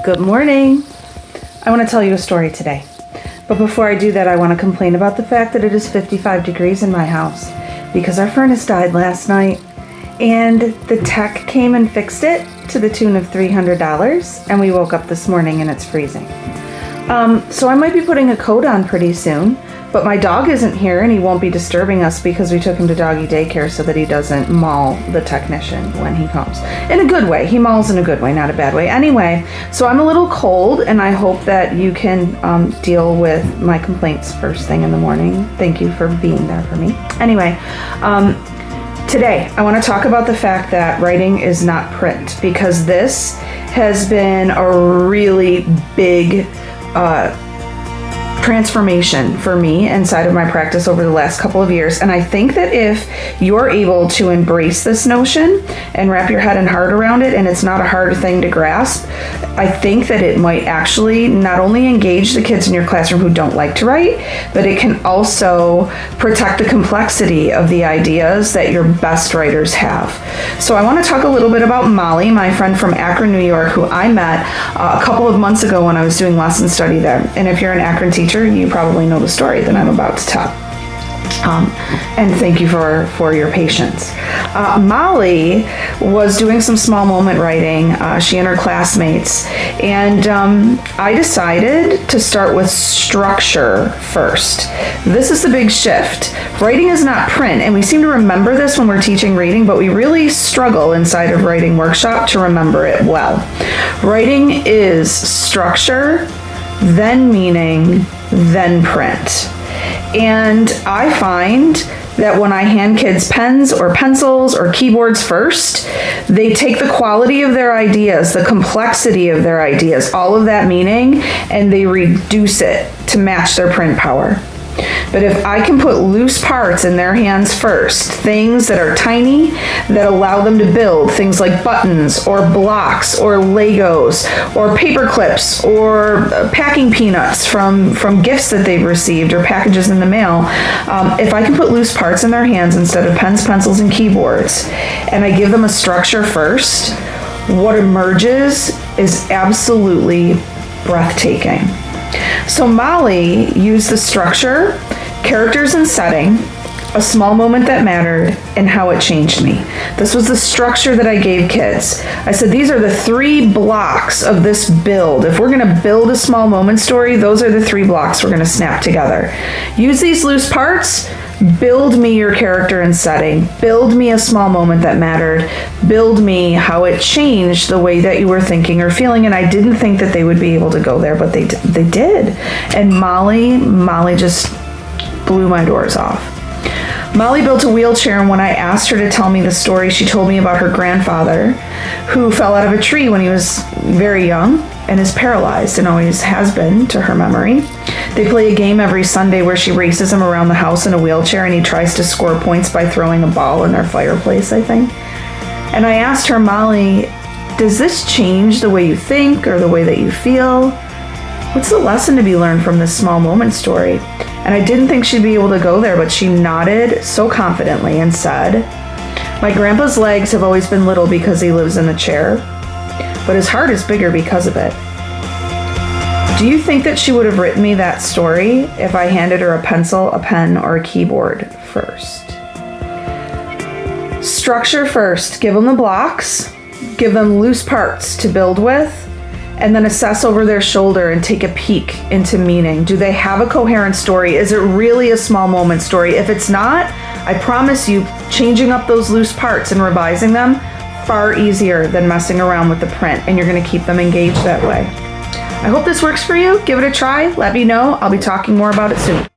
Good morning. I want to tell you a story today. But before I do that, I want to complain about the fact that it is 55 degrees in my house because our furnace died last night and the tech came and fixed it to the tune of $300, and we woke up this morning and it's freezing. So I might be putting a coat on pretty soon, but my dog isn't here and he won't be disturbing us because we took him to doggy daycare so that he doesn't maul the technician when he comes. In a good way. He mauls in a good way, not a bad way. Anyway, so I'm a little cold and I hope that you can deal with my complaints first thing in the morning. Thank you for being there for me. Anyway, today I want to talk about the fact that writing is not print, because this has been a really big transformation for me inside of my practice over the last couple of years. And I think that if you're able to embrace this notion and wrap your head and heart around it, and it's not a hard thing to grasp, I think that it might actually not only engage the kids in your classroom who don't like to write, but it can also protect the complexity of the ideas that your best writers have. So I want to talk a little bit about Molly, my friend from Akron, New York, who I met a couple of months ago when I was doing lesson study there. And if you're an Akron teacher, you probably know the story that I'm about to tell. And thank you for your patience. Molly was doing some small moment writing, she and her classmates, and I decided to start with structure first. This is the big shift. Writing is not print, and we seem to remember this when we're teaching reading, but we really struggle inside of writing workshop to remember it well. Writing is structure, then meaning, then print. And I find that when I hand kids pens or pencils or keyboards first, they take the quality of their ideas, the complexity of their ideas, all of that meaning, and they reduce it to match their print power. But if I can put loose parts in their hands first, things that are tiny, that allow them to build, things like buttons or blocks or Legos or paper clips or packing peanuts from gifts that they've received or packages in the mail, if I can put loose parts in their hands instead of pens, pencils, and keyboards, and I give them a structure first, what emerges is absolutely breathtaking. So Molly used the structure, characters and setting, a small moment that mattered, and how it changed me. This was the structure that I gave kids. I said, these are the 3 blocks of this build. If we're gonna build a small moment story, those are the 3 blocks we're gonna snap together. Use these loose parts, build me your character and setting, build me a small moment that mattered, build me how it changed the way that you were thinking or feeling. And I didn't think that they would be able to go there, but they did. And Molly just blew my doors off. Molly built a wheelchair, and when I asked her to tell me the story, she told me about her grandfather who fell out of a tree when he was very young and is paralyzed and always has been to her memory. They play a game every Sunday where she races him around the house in a wheelchair and he tries to score points by throwing a ball in their fireplace, I think. And I asked her, Molly, does this change the way you think or the way that you feel? What's the lesson to be learned from this small moment story? And I didn't think she'd be able to go there, but she nodded so confidently and said, my grandpa's legs have always been little because he lives in a chair, but his heart is bigger because of it. Do you think that she would have written me that story if I handed her a pencil, a pen, or a keyboard first? Structure first. Give them the blocks, give them loose parts to build with, and then assess over their shoulder and take a peek into meaning. Do they have a coherent story? Is it really a small moment story? If it's not, I promise you, changing up those loose parts and revising them, far easier than messing around with the print, and you're gonna keep them engaged that way. I hope this works for you. Give it a try. Let me know. I'll be talking more about it soon.